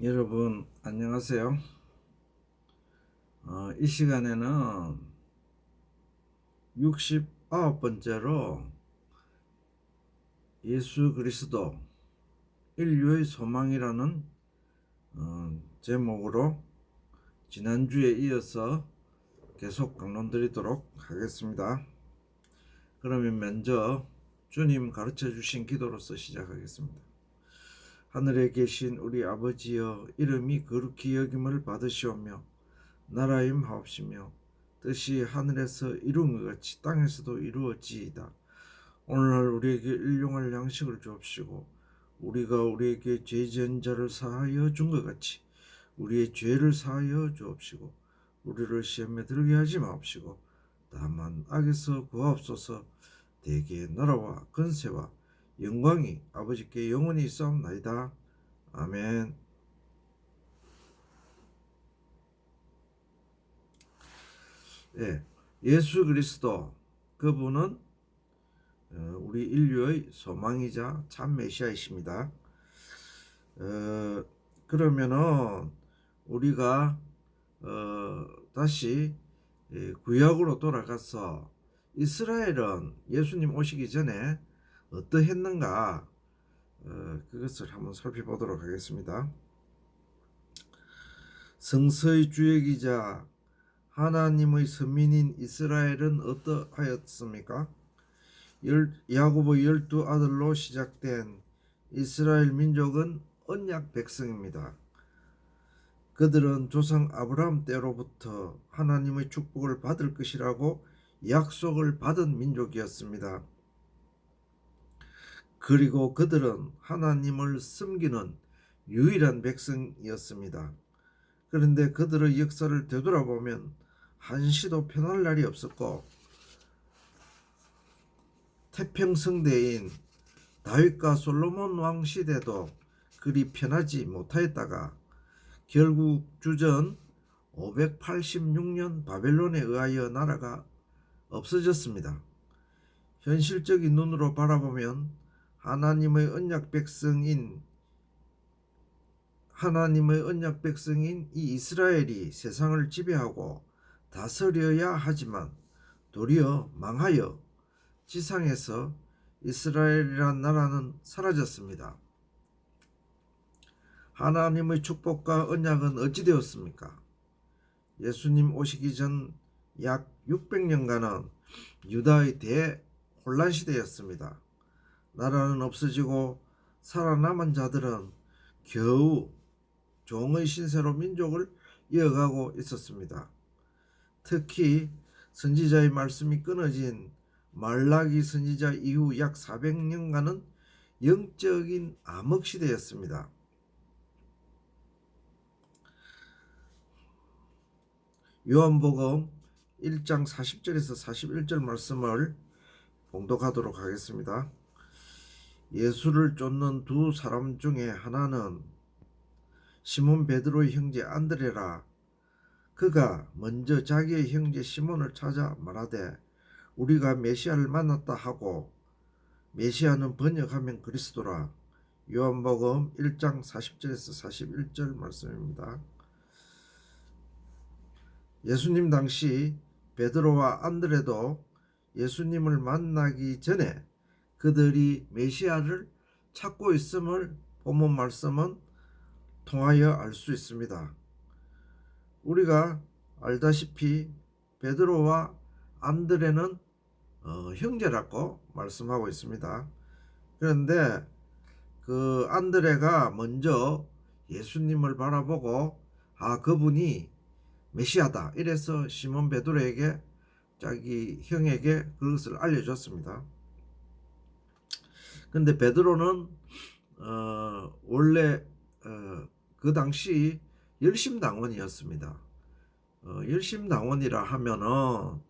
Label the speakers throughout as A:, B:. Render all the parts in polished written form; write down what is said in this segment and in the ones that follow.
A: 여러분 안녕하세요. 이 시간에는 69번째로 예수 그리스도 인류의 소망이라는 제목으로 지난주에 이어서 계속 강론 드리도록 하겠습니다. 그러면 먼저 주님 가르쳐 주신 기도로서 시작하겠습니다. 하늘에 계신 우리 아버지여, 이름이 거룩히 여김을 받으시오며 나라임하옵시며 뜻이 하늘에서 이룬 것 같이 땅에서도 이루어지이다. 오늘날 우리에게 일용할 양식을 주옵시고 우리가 우리에게 죄 지은 자를 사하여 준 것 같이 우리의 죄를 사하여 주옵시고 우리를 시험에 들게 하지 마옵시고 다만 악에서 구하옵소서. 대개 나라와 권세와 영광이 아버지께 영원히 있사옵나이다. 아멘. 예, 예수 그리스도, 그분은 우리 인류의 소망이자 참 메시아이십니다. 그러면은 우리가 다시 구약으로 돌아가서 이스라엘은 예수님 오시기 전에 어떠했는가, 그것을 한번 살펴보도록 하겠습니다. 성서의 주역이자 하나님의 선민인 이스라엘은 어떠하였습니까? 야고보 12아들로 시작된 이스라엘 민족은 언약 백성입니다. 그들은 조상 아브라함 때로부터 하나님의 축복을 받을 것이라고 약속을 받은 민족이었습니다. 그리고 그들은 하나님을 섬기는 유일한 백성이었습니다. 그런데 그들의 역사를 되돌아보면 한시도 편할 날이 없었고 태평성대인 다윗과 솔로몬 왕 시대도 그리 편하지 못하였다가 결국 주전 586년 바벨론에 의하여 나라가 없어졌습니다. 현실적인 눈으로 바라보면 하나님의 언약 백성인 이 이스라엘이 세상을 지배하고 다스려야 하지만 도리어 망하여 지상에서 이스라엘이란 나라는 사라졌습니다. 하나님의 축복과 언약은 어찌 되었습니까? 예수님 오시기 전 약 600년간은 유다의 대혼란 시대였습니다. 나라는 없어지고 살아남은 자들은 겨우 종의 신세로 민족을 이어가고 있었습니다. 특히 선지자의 말씀이 끊어진 말라기 선지자 이후 약 400년간은 영적인 암흑 시대였습니다. 요한복음 1장 40절에서 41절 말씀을 봉독하도록 하겠습니다. 예수를 쫓는 두 사람 중에 하나는 시몬 베드로의 형제 안드레라. 그가 먼저 자기의 형제 시몬을 찾아 말하되 우리가 메시아를 만났다 하고, 메시아는 번역하면 그리스도라. 요한복음 1장 40절에서 41절 말씀입니다. 예수님 당시 베드로와 안드레도 예수님을 만나기 전에 그들이 메시아를 찾고 있음을 본문 말씀은 통하여 알 수 있습니다. 우리가 알다시피 베드로와 안드레는 형제라고 말씀하고 있습니다. 그런데 그 안드레가 먼저 예수님을 바라보고 그분이 메시아다 이래서 시몬 베드로에게, 자기 형에게 그것을 알려줬습니다. 근데 베드로는 원래 그 당시 열심당원이었습니다. 열심당원이라 하면은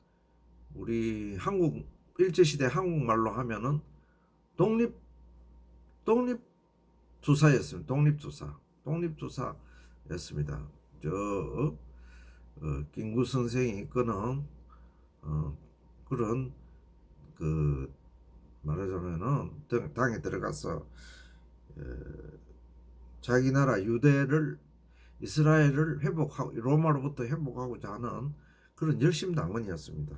A: 우리 한국 일제시대 한국말로 하면은 독립투사였습니다. 독립투사였습니다. 김구 선생이 이끄는 그런 말하자면은 당에 들어가서 자기 나라 유대를 이스라엘을 회복하고 로마로부터 회복하고자 하는 그런 열심당원이었습니다.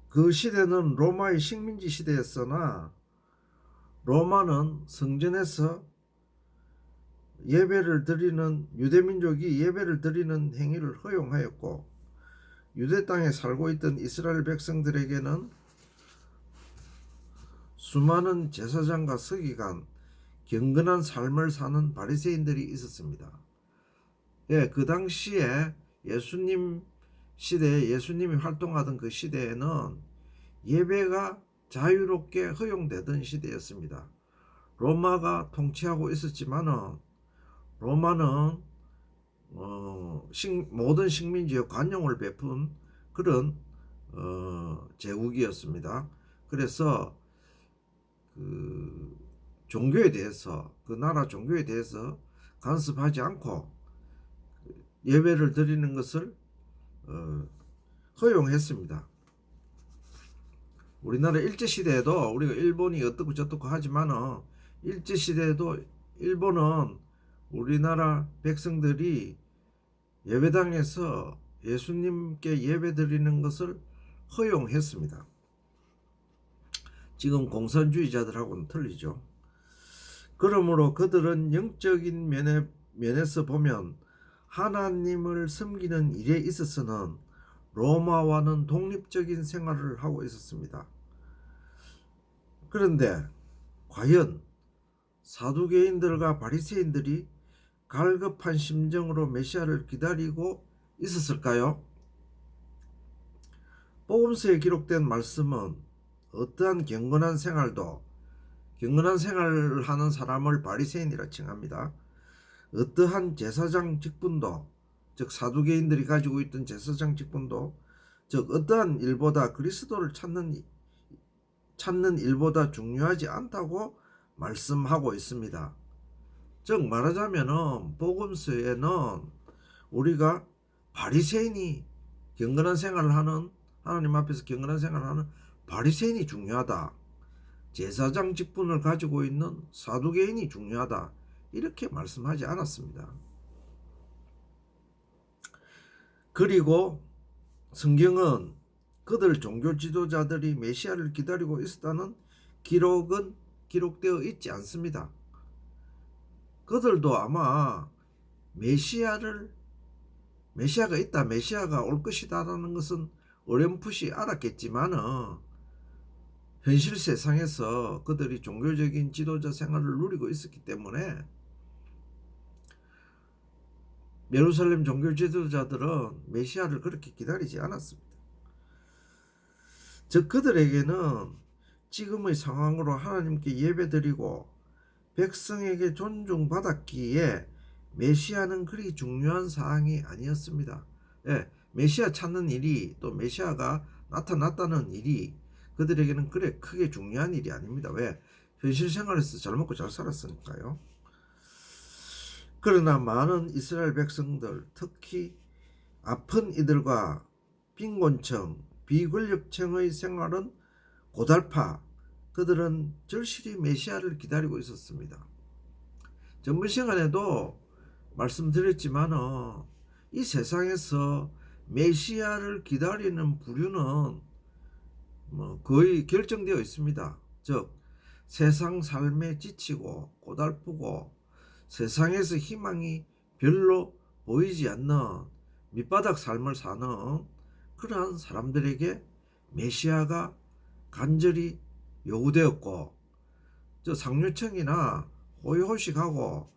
A: 그 시대는 로마의 식민지 시대였으나 로마는 성전에서 예배를 드리는 유대민족이 예배를 드리는 행위를 허용하였고 유대 땅에 살고 있던 이스라엘 백성들에게는 수많은 제사장과 서기관, 경건한 삶을 사는 바리새인들이 있었습니다. 예, 그 당시에 예수님 시대에 예수님이 활동하던 그 시대에는 예배가 자유롭게 허용되던 시대였습니다. 로마가 통치하고 있었지만은 로마는 모든 식민지에 관용을 베푼 그런 제국이었습니다. 그래서 그 종교에 대해서 그 나라 종교에 대해서 간섭하지 않고 예배를 드리는 것을 허용했습니다. 우리나라 일제시대에도 우리가 일본이 어떻고 저떻고 하지만은 일제시대에도 일본은 우리나라 백성들이 예배당에서 예수님께 예배 드리는 것을 허용했습니다. 지금 공산주의자들하고는 틀리죠. 그러므로 그들은 영적인 면에서 보면 하나님을 섬기는 일에 있어서는 로마와는 독립적인 생활을 하고 있었습니다. 그런데 과연 사두개인들과 바리새인들이 갈급한 심정으로 메시아를 기다리고 있었을까요? 복음서에 기록된 말씀은 어떠한 경건한 생활을 하는 사람을 바리새인이라 칭합니다. 어떠한 제사장 직분도, 즉 사두개인들이 가지고 있던 제사장 직분도, 즉 어떠한 일보다 그리스도를 찾는 일보다 중요하지 않다고 말씀하고 있습니다. 즉 말하자면은 복음서에는 우리가 바리새인이 경건한 생활을 하는 하나님 앞에서 경건한 생활을 하는 바리새인이 중요하다. 제사장 직분을 가지고 있는 사두개인이 중요하다. 이렇게 말씀하지 않았습니다. 그리고 성경은 그들 종교 지도자들이 메시아를 기다리고 있었다는 기록은 기록되어 있지 않습니다. 그들도 아마 메시아가 있다, 메시아가 올 것이다라는 것은 어렴풋이 알았겠지만은 현실 세상에서 그들이 종교적인 지도자 생활을 누리고 있었기 때문에 예루살렘 종교 지도자들은 메시아를 그렇게 기다리지 않았습니다. 즉 그들에게는 지금의 상황으로 하나님께 예배드리고 백성에게 존중받았기에 메시아는 그리 중요한 사항이 아니었습니다. 예, 메시아 찾는 일이 또 메시아가 나타났다는 일이 그들에게는 그래 크게 중요한 일이 아닙니다. 왜? 현실 생활에서 잘 먹고 잘 살았으니까요. 그러나 많은 이스라엘 백성들, 특히 아픈 이들과 빈곤층, 비권력층의 생활은 고달파 그들은 절실히 메시아를 기다리고 있었습니다. 전번 시간에도 말씀드렸지만 이 세상에서 메시아를 기다리는 부류는 거의 결정되어 있습니다. 즉 세상 삶에 지치고 고달프고 세상에서 희망이 별로 보이지 않는 밑바닥 삶을 사는 그러한 사람들에게 메시아가 간절히 요구되었고 저 상류층이나 호의호식하고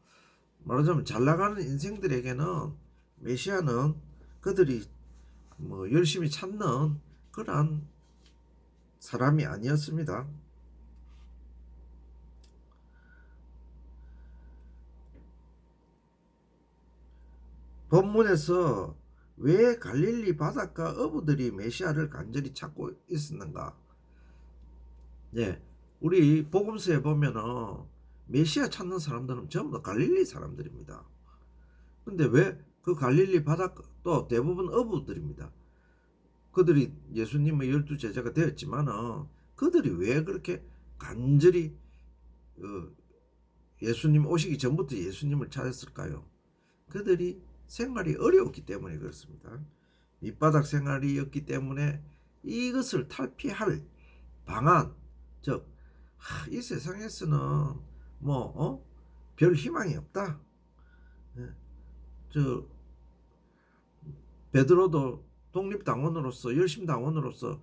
A: 말하자면 잘나가는 인생들에게는 메시아는 그들이 열심히 찾는 그러한 사람이 아니었습니다. 본문에서 왜 갈릴리 바닷가 어부들이 메시아를 간절히 찾고 있었는가? 네, 우리 복음서에 보면은 메시아 찾는 사람들은 전부 다 갈릴리 사람들입니다. 근데 왜 그 갈릴리 바닷가 또 대부분 어부들입니다. 그들이 예수님의 12 제자가 되었지만은 그들이 왜 그렇게 간절히 예수님 오시기 전부터 예수님을 찾았을까요? 그들이 생활이 어려웠기 때문에 그렇습니다. 밑바닥 생활이었기 때문에 이것을 탈피할 방안, 즉 이 세상에서는 별 희망이 없다. 예, 저 베드로도 독립당원으로서 열심당원으로서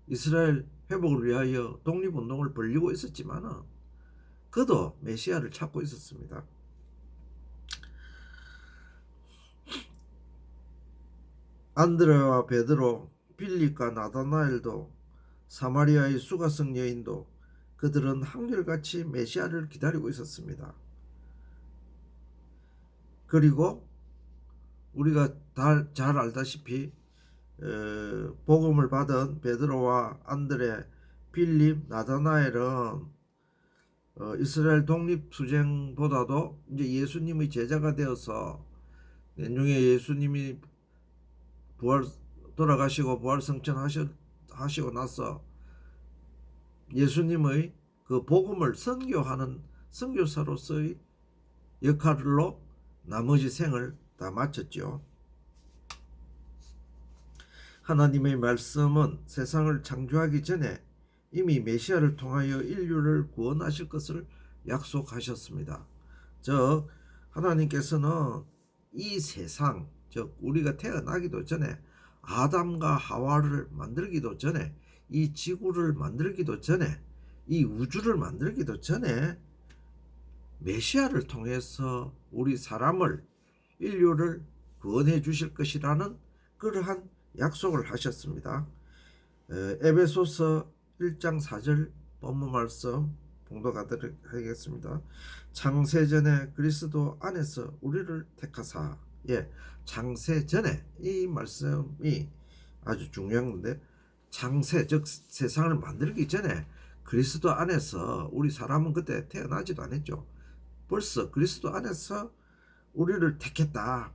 A: 이스라엘 회복을 위하여 독립운동을 벌이고 있었지만은 그도 메시아를 찾고 있었습니다. 안드레와 베드로, 빌립과 나다나엘도, 사마리아의 수가성 여인도 그들은 한결같이 메시아를 기다리고 있었습니다. 그리고 우리가 잘 알다시피 복음을 받은 베드로와 안드레, 빌립, 나다나엘은 이스라엘 독립투쟁보다도 이제 예수님의 제자가 되어서 나중에 예수님이 돌아가시고 부활승천하시고 나서 예수님의 그 복음을 선교하는 선교사로서의 역할로 나머지 생을 다 마쳤죠. 하나님의 말씀은 세상을 창조하기 전에 이미 메시아를 통하여 인류를 구원하실 것을 약속하셨습니다. 즉 하나님께서는 이 세상, 즉 우리가 태어나기도 전에 아담과 하와를 만들기도 전에 이 지구를 만들기도 전에 이 우주를 만들기도 전에 메시아를 통해서 우리 사람을 인류를 구원해 주실 것이라는 그러한 약속을 하셨습니다. 에베소서 1장 4절 본문 말씀 봉독하도록 하겠습니다. 창세전에 그리스도 안에서 우리를 택하사. 창세전에, 이 말씀이 아주 중요한 건데, 창세 즉 세상을 만들기 전에 그리스도 안에서 우리 사람은 그때 태어나지도 않았죠. 벌써 그리스도 안에서 우리를 택했다.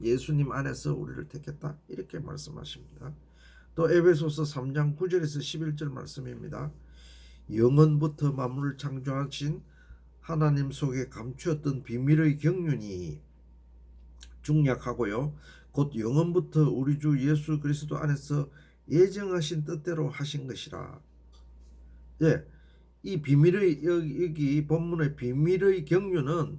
A: 예수님 안에서 우리를 택했다. 이렇게 말씀하십니다. 또 에베소서 3장 9절에서 11절 말씀입니다. 영원부터 만물을 창조하신 하나님 속에 감추었던 비밀의 경륜이 중약하고요. 곧 영원부터 우리 주 예수 그리스도 안에서 예정하신 뜻대로 하신 것이라. 이 비밀의 여기 본문의 비밀의 경륜은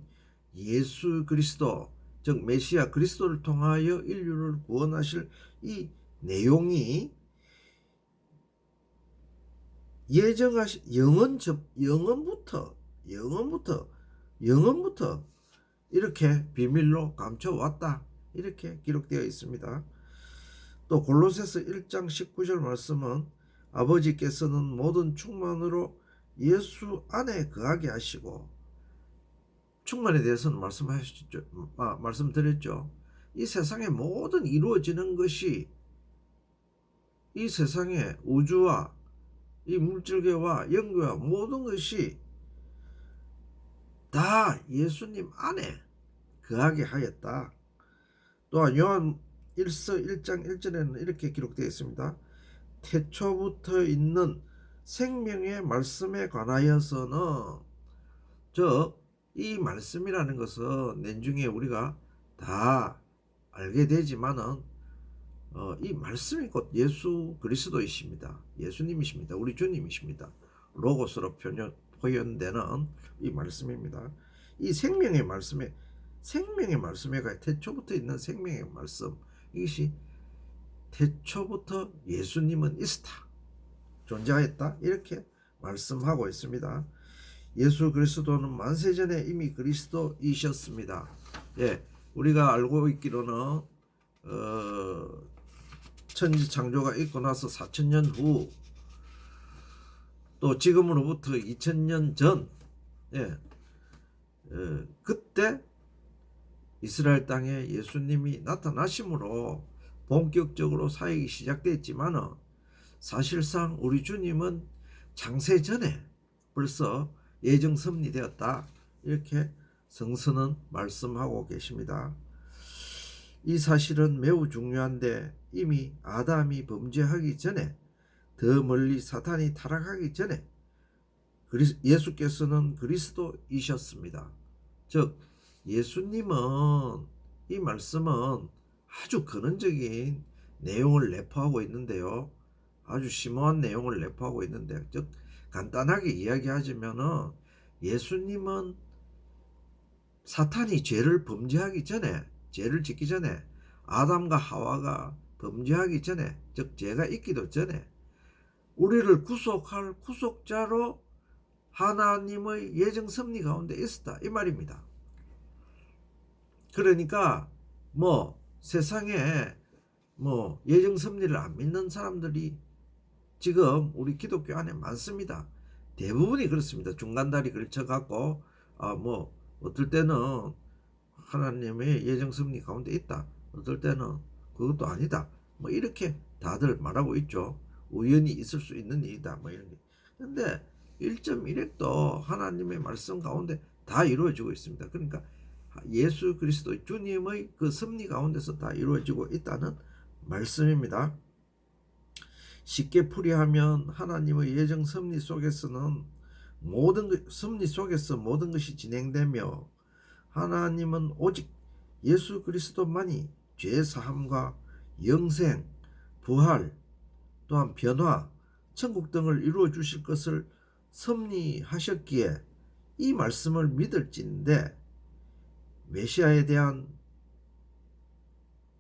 A: 예수 그리스도, 즉 메시아 그리스도를 통하여 인류를 구원하실 이 내용이 예정하신 영원부터 이렇게 비밀로 감춰왔다. 이렇게 기록되어 있습니다. 또 골로새서 1장 19절 말씀은 아버지께서는 모든 충만으로 예수 안에 거하게 하시고, 충만에 대해서는 말씀드렸죠. 이 세상에 모든 이루어지는 것이, 이 세상의 우주와 이 물질계와 영계와 모든 것이 다 예수님 안에 거하게 하였다. 또한 요한 1서 1장 1절에는 이렇게 기록되어 있습니다. 태초부터 있는 생명의 말씀에 관하여서는, 이 말씀이라는 것은 내중에 우리가 다 알게 되지만은 이 말씀이 곧 예수 그리스도이십니다. 예수님이십니다. 우리 주님이십니다. 로고스로 표현되는 이 말씀입니다. 이 생명의 말씀에 태초부터 있는 생명의 말씀, 이것이 태초부터 예수님은 있었다, 존재하였다, 이렇게 말씀하고 있습니다. 예수 그리스도는 만세전에 이미 그리스도이셨습니다. 우리가 알고 있기로는 천지 창조가 있고 나서 4000년 후, 또 지금으로부터 2000년 전, 그때 이스라엘 땅에 예수님이 나타나심으로 본격적으로 사역이 시작됐지만은 사실상 우리 주님은 창세 전에 벌써 예정 섭리되었다, 이렇게 성서는 말씀하고 계십니다. 이 사실은 매우 중요한데, 이미 아담이 범죄하기 전에, 더 멀리 사탄이 타락하기 전에 예수께서는 그리스도이셨습니다. 즉 예수님은 이 말씀은 아주 근원적인 내용을 내포하고 있는데요. 아주 심오한 내용을 내포하고 있는데, 즉 간단하게 이야기하자면은 예수님은 사탄이 죄를 범죄하기 전에, 죄를 짓기 전에, 아담과 하와가 범죄하기 전에, 즉 죄가 있기도 전에 우리를 구속할 구속자로 하나님의 예정 섭리 가운데 있었다, 이 말입니다. 그러니까 뭐 세상에 뭐 예정 섭리를 안 믿는 사람들이 지금 우리 기독교 안에 많습니다. 대부분이 그렇습니다. 중간다리 걸쳐갖고 뭐 어떨 때는 하나님의 예정 섭리 가운데 있다, 어떨 때는 그것도 아니다, 뭐 이렇게 다들 말하고 있죠. 우연히 있을 수 있는 일이다, 뭐 이런 게. 근데 1.1핵도 하나님의 말씀 가운데 다 이루어지고 있습니다. 그러니까 예수 그리스도 주님의 그 섭리 가운데서 다 이루어지고 있다는 말씀입니다. 쉽게 풀이하면 하나님의 예정 섭리 속에서는 섭리 속에서 모든 것이 진행되며 하나님은 오직 예수 그리스도만이 죄 사함과 영생, 부활, 또한 변화, 천국 등을 이루어 주실 것을 섭리하셨기에 이 말씀을 믿을진데, 메시아에 대한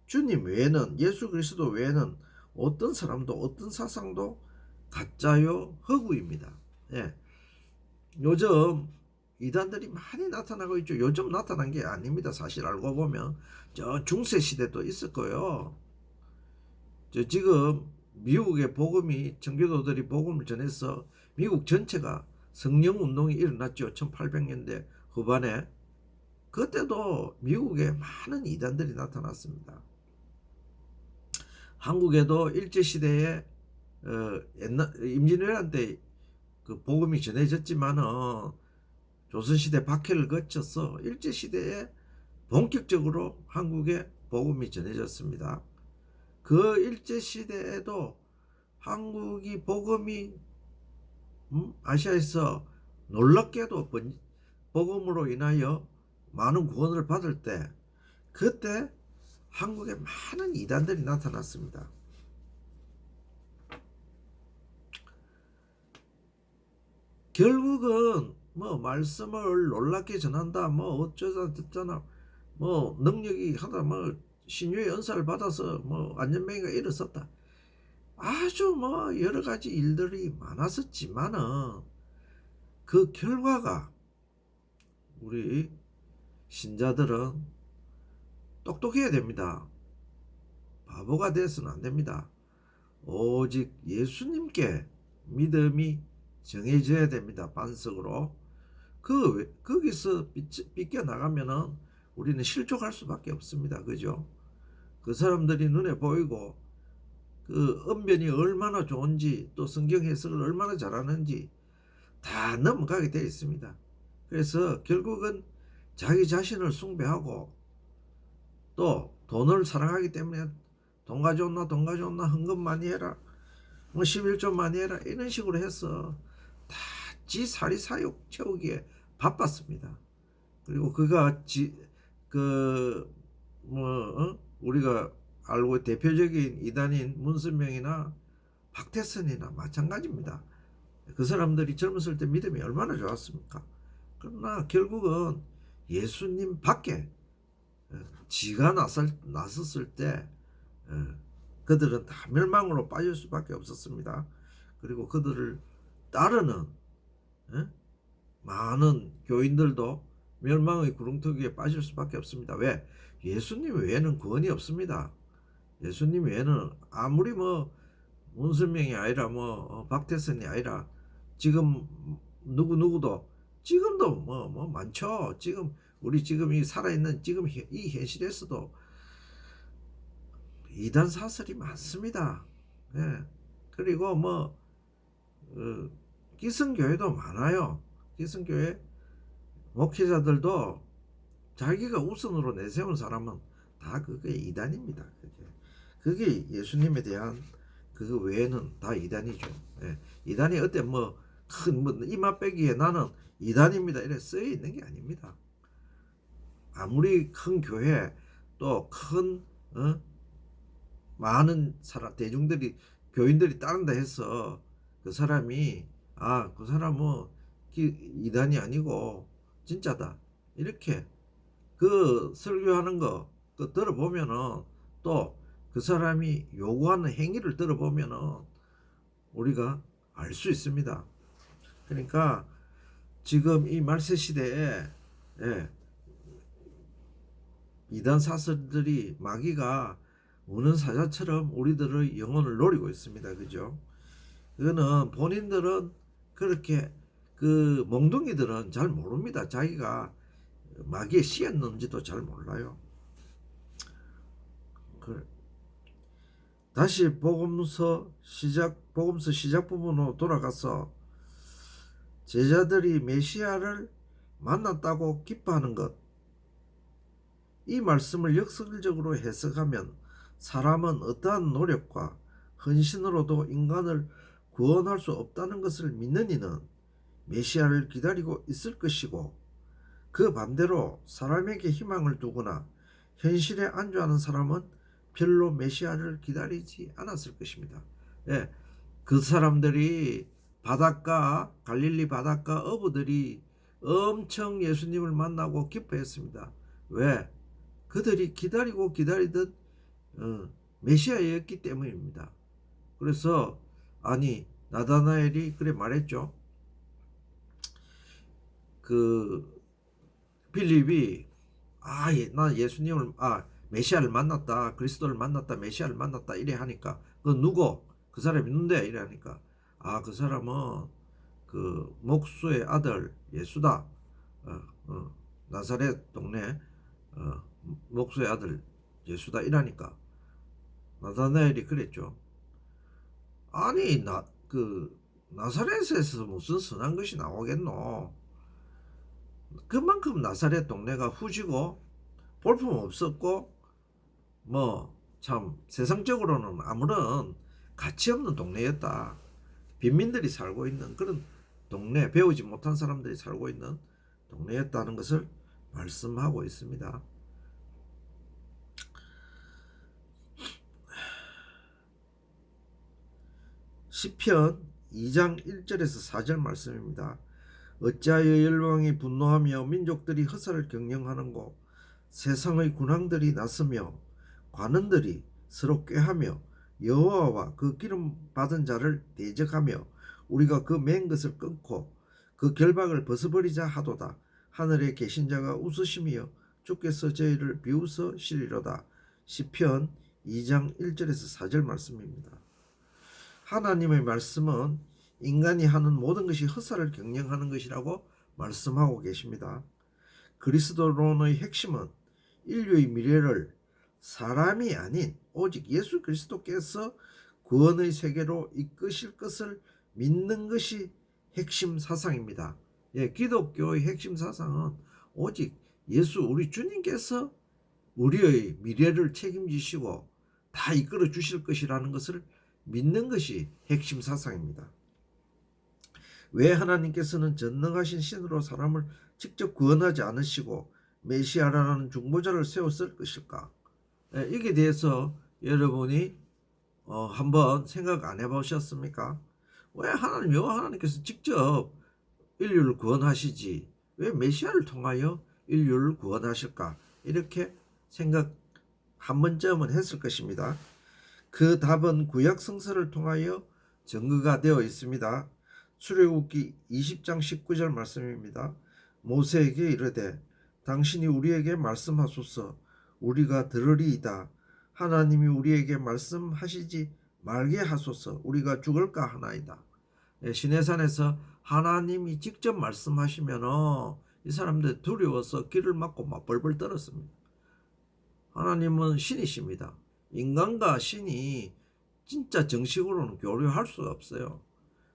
A: 주님 외에는, 예수 그리스도 외에는 어떤 사람도 어떤 사상도 가짜요 허구입니다. 예. 요즘 이단들이 많이 나타나고 있죠. 요즘 나타난 게 아닙니다. 사실 알고 보면 저 중세 시대도 있을 거예요. 지금 미국의 복음이, 청교도들이 복음을 전해서 미국 전체가 성령 운동이 일어났죠. 1800년대 후반에. 그때도 미국에 많은 이단들이 나타났습니다. 한국에도 일제시대에 옛날 임진왜란 때 그 복음이 전해졌지만은 조선시대 박해를 거쳐서 일제시대에 본격적으로 한국에 복음이 전해졌습니다. 그 일제시대에도 한국이 복음이 아시아에서 놀랍게도 복음으로 인하여 많은 구원을 받을 때, 그때 한국에 많은 이단들이 나타났습니다. 결국은 뭐 말씀을 놀랍게 전한다, 뭐 어쩌다 듣잖아, 뭐 능력이 하다, 뭐 신유의 은사를 받아서 뭐 안전병이가 일어섰다, 아주 뭐 여러 가지 일들이 많았었지만은 그 결과가 우리 신자들은 똑똑해야 됩니다. 바보가 되어서는 안 됩니다. 오직 예수님께 믿음이 정해져야 됩니다. 반석으로. 거기서 삐껴나가면은 우리는 실족할 수밖에 없습니다. 그죠? 그 사람들이 눈에 보이고 그 언변이 얼마나 좋은지, 또 성경 해석을 얼마나 잘하는지 다 넘어가게 되어 있습니다. 그래서 결국은 자기 자신을 숭배하고 또 돈을 사랑하기 때문에 돈 가져온나 헌금 많이 해라, 뭐 11조 많이 해라, 이런 식으로 해서 다 지 사리 사욕 채우기에 바빴습니다. 그리고 그가 우리가 알고 대표적인 이단인 문선명이나 박태선이나 마찬가지입니다. 그 사람들이 젊었을 때 믿음이 얼마나 좋았습니까? 그러나 결국은 예수님 밖에 지가 나섰을 때 그들은 다 멸망으로 빠질 수밖에 없었습니다. 그리고 그들을 따르는 많은 교인들도 멸망의 구렁텅이에 빠질 수밖에 없습니다. 왜? 예수님 외에는 구원이 없습니다. 예수님 외에는 아무리 뭐 문선명이 아니라 뭐 박태선이 아니라 지금 누구도 지금도 뭐 많죠. 지금 우리 지금 이 살아있는 지금 이 현실에서도 이단 사설이 많습니다. 예. 그리고 뭐 기성교회도 많아요. 기성교회 목회자들도 자기가 우선으로 내세운 사람은 다 그게 이단입니다. 그게 예수님에 대한 그거 외에는 다 이단이죠. 예. 이단이 어때 뭐 큰 뭐 이마 빼기에 나는 이단입니다 이래 쓰여 있는 게 아닙니다. 아무리 큰 교회 또 큰 많은 사람 대중들이 교인들이 따른다 해서 그 사람이 그 사람은 이단이 아니고 진짜다 이렇게 그 설교하는 거 그 들어보면은 또 그 사람이 요구하는 행위를 들어보면은 우리가 알 수 있습니다. 그러니까 지금 이 말세 시대에 이단 사설들이 마귀가 우는 사자처럼 우리들의 영혼을 노리고 있습니다. 그죠? 그거는 본인들은 그렇게 그 몽둥이들은 잘 모릅니다. 자기가 마귀의 씨였는지도 잘 몰라요. 그래. 다시 복음서 시작 부분으로 돌아가서 제자들이 메시아를 만났다고 기뻐하는 것, 이 말씀을 역설적으로 해석하면 사람은 어떠한 노력과 헌신으로도 인간을 구원할 수 없다는 것을 믿는 이는 메시아를 기다리고 있을 것이고, 그 반대로 사람에게 희망을 두거나 현실에 안주하는 사람은 별로 메시아를 기다리지 않았을 것입니다. 그 사람들이 갈릴리 바닷가 어부들이 엄청 예수님을 만나고 기뻐했습니다. 왜? 그들이 기다리던 메시아였기 때문입니다. 그래서 나다나엘이 그래 말했죠. 그 빌립이 나 예수님을 메시아를 만났다, 그리스도를 만났다, 메시아를 만났다 이래 하니까 그 누구? 그 사람이 있는데 이래 하니까 그 사람은 그 목수의 아들 예수다. 나사렛 동네 목수의 아들 예수다 이라니까 나다나엘이 그랬죠. 나사렛에서 무슨 선한 것이 나오겠노? 그만큼 나사렛 동네가 후지고 볼품 없었고 참 세상적으로는 아무런 가치 없는 동네였다. 빈민들이 살고 있는 그런 동네, 배우지 못한 사람들이 살고 있는 동네였다는 것을 말씀하고 있습니다. 시편 2장 1절에서 4절 말씀입니다. 어찌하여 열왕이 분노하며 민족들이 허사를 경영하는고, 세상의 군왕들이 나서며 관원들이 서로 꾀하며 여호와와 그 기름 받은 자를 대적하며 우리가 그 맨 것을 끊고 그 결박을 벗어버리자 하도다. 하늘에 계신 자가 웃으시며 주께서 저희를 비웃으시리로다. 시편 2장 1절에서 4절 말씀입니다. 하나님의 말씀은 인간이 하는 모든 것이 허사를 경영하는 것이라고 말씀하고 계십니다. 그리스도론의 핵심은 인류의 미래를 사람이 아닌 오직 예수 그리스도께서 구원의 세계로 이끄실 것을 믿는 것이 핵심 사상입니다. 기독교의 핵심 사상은 오직 예수 우리 주님께서 우리의 미래를 책임지시고 다 이끌어 주실 것이라는 것을 믿는 것이 핵심 사상입니다. 왜 하나님께서는 전능하신 신으로 사람을 직접 구원하지 않으시고 메시아라는 중보자를 세웠을 것일까? 이게 대해서 여러분이 한번 생각 안 해보셨습니까? 왜 여호와 하나님께서 직접 인류를 구원하시지 왜 메시아를 통하여 인류를 구원하실까? 이렇게 생각 한 번쯤은 했을 것입니다. 그 답은 구약 성서를 통하여 증거가 되어 있습니다. 출애굽기 20장 19절 말씀입니다. 모세에게 이르되 당신이 우리에게 말씀하소서 우리가 들으리이다. 하나님이 우리에게 말씀하시지 말게 하소서 우리가 죽을까 하나이다. 시내산에서 하나님이 직접 말씀하시면 이 사람들 두려워서 귀를 막고 막 벌벌 떨었습니다. 하나님은 신이십니다. 인간과 신이 진짜 정식으로는 교류할 수가 없어요.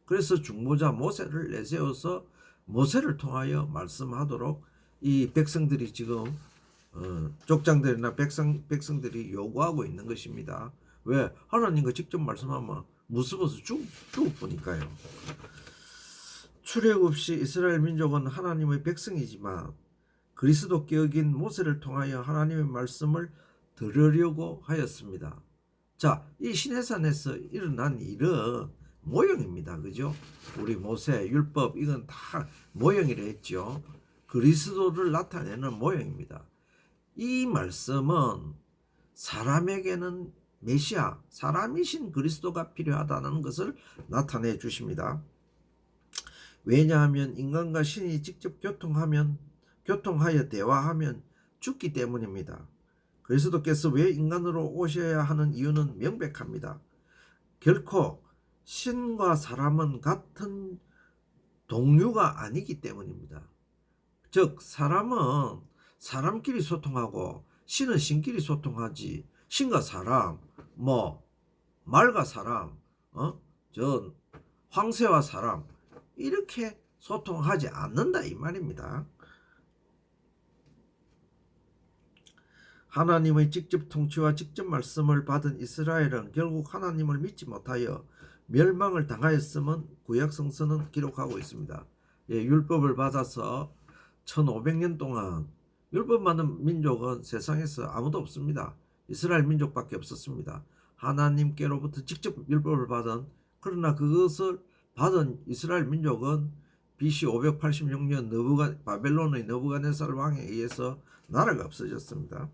A: 그래서 중보자 모세를 내세워서 모세를 통하여 말씀하도록 이 백성들이 지금 족장들이나 백성들이 요구하고 있는 것입니다. 왜? 하나님과 직접 말씀하면 무서워서 죽을 뿐이니까요. 출애굽 없이 이스라엘 민족은 하나님의 백성이지만 그리스도께 어긴 모세를 통하여 하나님의 말씀을 들으려고 하였습니다. 자, 이 시내산에서 일어난 일은 모형입니다. 그죠? 우리 모세, 율법 이건 다 모형이라 했죠. 그리스도를 나타내는 모형입니다. 이 말씀은 사람에게는 메시아, 사람이신 그리스도가 필요하다는 것을 나타내 주십니다. 왜냐하면 인간과 신이 직접 교통하여 대화하면 죽기 때문입니다. 그리스도께서 왜 인간으로 오셔야 하는 이유는 명백합니다. 결코 신과 사람은 같은 동류가 아니기 때문입니다. 즉 사람은 사람끼리 소통하고 신은 신끼리 소통하지, 신과 사람, 말과 사람, 저 황새와 사람 이렇게 소통하지 않는다 이 말입니다. 하나님의 직접 통치와 직접 말씀을 받은 이스라엘은 결국 하나님을 믿지 못하여 멸망을 당하였음은 구약 성서는 기록하고 있습니다. 율법을 받아서 1500년 동안 율법 받는 민족은 세상에서 아무도 없습니다. 이스라엘 민족밖에 없었습니다. 하나님께로부터 직접 율법을 받은, 그러나 그것을 받은 이스라엘 민족은 BC 586년 바벨론의 느부갓네살 왕에 의해서 나라가 없어졌습니다.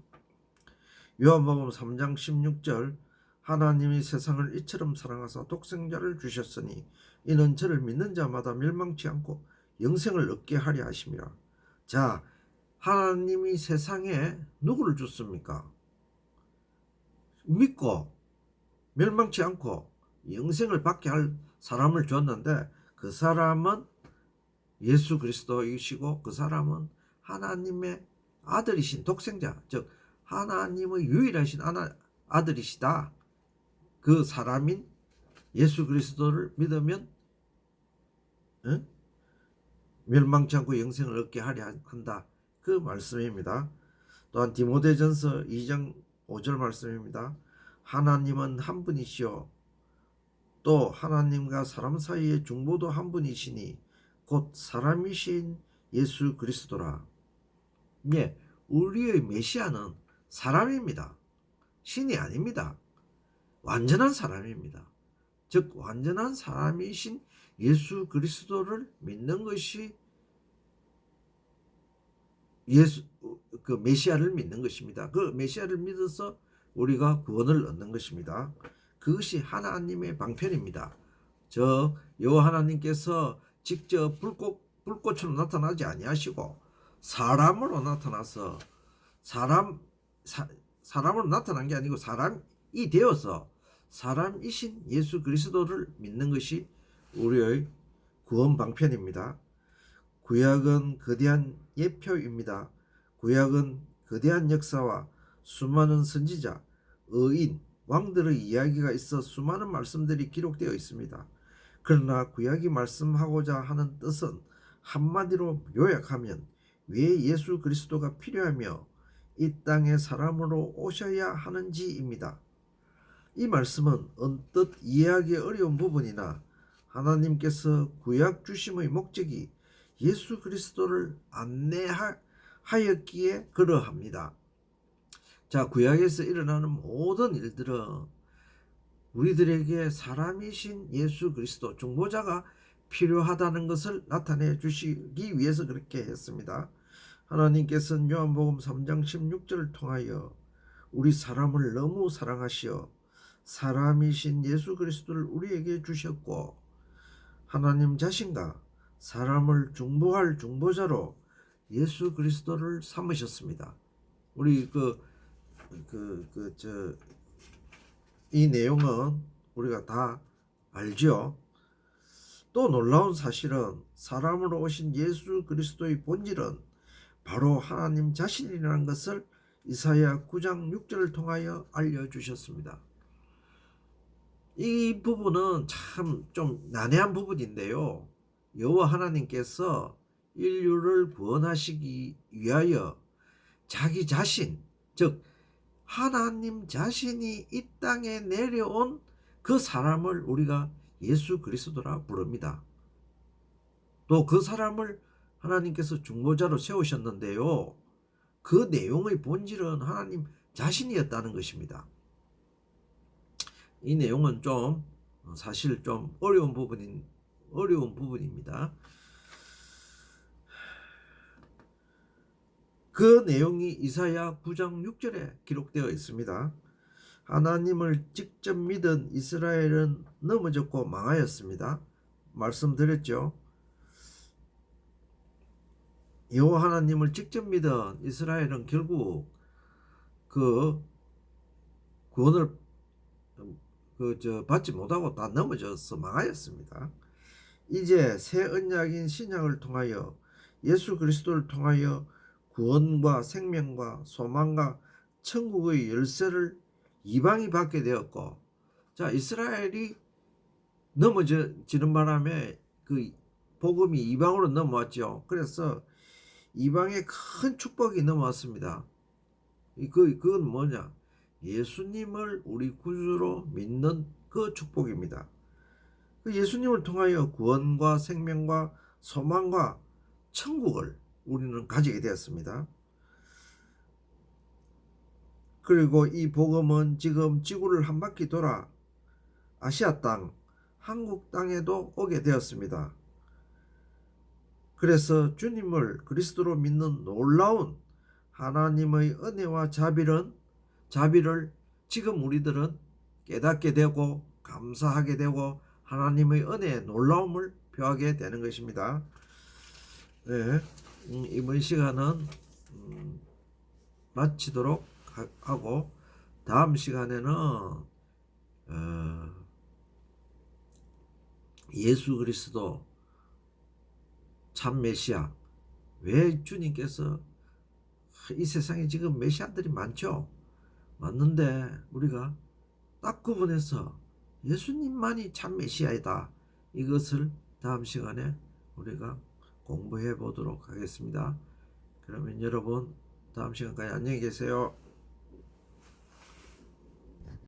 A: 요한복음 3장 16절 하나님이 세상을 이처럼 사랑하사 독생자를 주셨으니 이는 저를 믿는 자마다 멸망치 않고 영생을 얻게 하려 하심이라. 자, 하나님이 세상에 누구를 줬습니까? 믿고 멸망치 않고 영생을 받게 할 사람을 줬는데 그 사람은 예수 그리스도이시고 그 사람은 하나님의 아들이신 독생자, 즉 하나님의 유일하신 아들이시다. 그 사람인 예수 그리스도를 믿으면 멸망치 않고 영생을 얻게 하려 한다. 그 말씀입니다. 또한 디모데전서 2장 5절 말씀입니다. 하나님은 한 분이시요 또 하나님과 사람 사이의 중보도 한 분이시니 곧 사람이신 예수 그리스도라. 예, 우리의 메시아는 사람입니다. 신이 아닙니다. 완전한 사람입니다. 즉 완전한 사람이신 예수 그리스도를 믿는 것이 그 메시아를 믿는 것입니다. 그 메시아를 믿어서 우리가 구원을 얻는 것입니다. 그것이 하나님의 방편입니다. 여호와 하나님께서 직접 불꽃으로 나타나지 아니하시고 사람으로 나타나서 사람으로 나타난 게 아니고 사람이 되어서 사람이신 예수 그리스도를 믿는 것이 우리의 구원 방편입니다. 구약은 거대한 예표입니다. 구약은 거대한 역사와 수많은 선지자, 의인, 왕들의 이야기가 있어 수많은 말씀들이 기록되어 있습니다. 그러나 구약이 말씀하고자 하는 뜻은 한마디로 요약하면 왜 예수 그리스도가 필요하며 이 땅에 사람으로 오셔야 하는지입니다. 이 말씀은 언뜻 이해하기 어려운 부분이나 하나님께서 구약 주심의 목적이 예수 그리스도를 안내하였기에 그러합니다. 자, 구약에서 일어나는 모든 일들은 우리들에게 사람이신 예수 그리스도 중보자가 필요하다는 것을 나타내 주시기 위해서 그렇게 했습니다. 하나님께서는 요한복음 3장 16절을 통하여 우리 사람을 너무 사랑하시어 사람이신 예수 그리스도를 우리에게 주셨고 하나님 자신과 사람을 중보할 중보자로 예수 그리스도를 삼으셨습니다. 우리 이 내용은 우리가 다 알죠. 또 놀라운 사실은 사람으로 오신 예수 그리스도의 본질은 바로 하나님 자신이라는 것을 이사야 9장 6절을 통하여 알려주셨습니다. 이 부분은 참 좀 난해한 부분인데요. 여호와 하나님께서 인류를 구원하시기 위하여 자기 자신, 즉 하나님 자신이 이 땅에 내려온 그 사람을 우리가 예수 그리스도라 부릅니다. 또 그 사람을 하나님께서 중보자로 세우셨는데요. 그 내용의 본질은 하나님 자신이었다는 것입니다. 이 내용은 좀 사실 좀 어려운 부분입니다. 그 내용이 이사야 9장 6절에 기록되어 있습니다. 하나님을 직접 믿은 이스라엘은 넘어졌고 망하였습니다. 말씀드렸죠. 여호와 하나님을 직접 믿은 이스라엘은 결국 그 구원을 받지 못하고 다 넘어져서 망하였습니다. 이제 새 언약인 신약을 통하여 예수 그리스도를 통하여 구원과 생명과 소망과 천국의 열쇠를 이방이 받게 되었고, 자, 이스라엘이 넘어지는 바람에 그 복음이 이방으로 넘어왔죠. 그래서 이방에 큰 축복이 넘어왔습니다. 그건 뭐냐? 예수님을 우리 구주로 믿는 그 축복입니다. 그 예수님을 통하여 구원과 생명과 소망과 천국을 우리는 가지게 되었습니다. 그리고 이 복음은 지금 지구를 한 바퀴 돌아 아시아 땅, 한국 땅에도 오게 되었습니다. 그래서 주님을 그리스도로 믿는 놀라운 하나님의 은혜와 자비를 지금 우리들은 깨닫게 되고 감사하게 되고 하나님의 은혜의 놀라움을 표하게 되는 것입니다. 네, 이번 시간은 마치도록 하고 다음 시간에는 예수 그리스도 참 메시아, 왜 주님께서 이 세상에 지금 메시아들이 많죠. 맞는데 우리가 딱 구분해서 예수님만이 참 메시아이다, 이것을 다음 시간에 우리가 공부해 보도록 하겠습니다. 그러면 여러분 다음 시간까지 안녕히 계세요.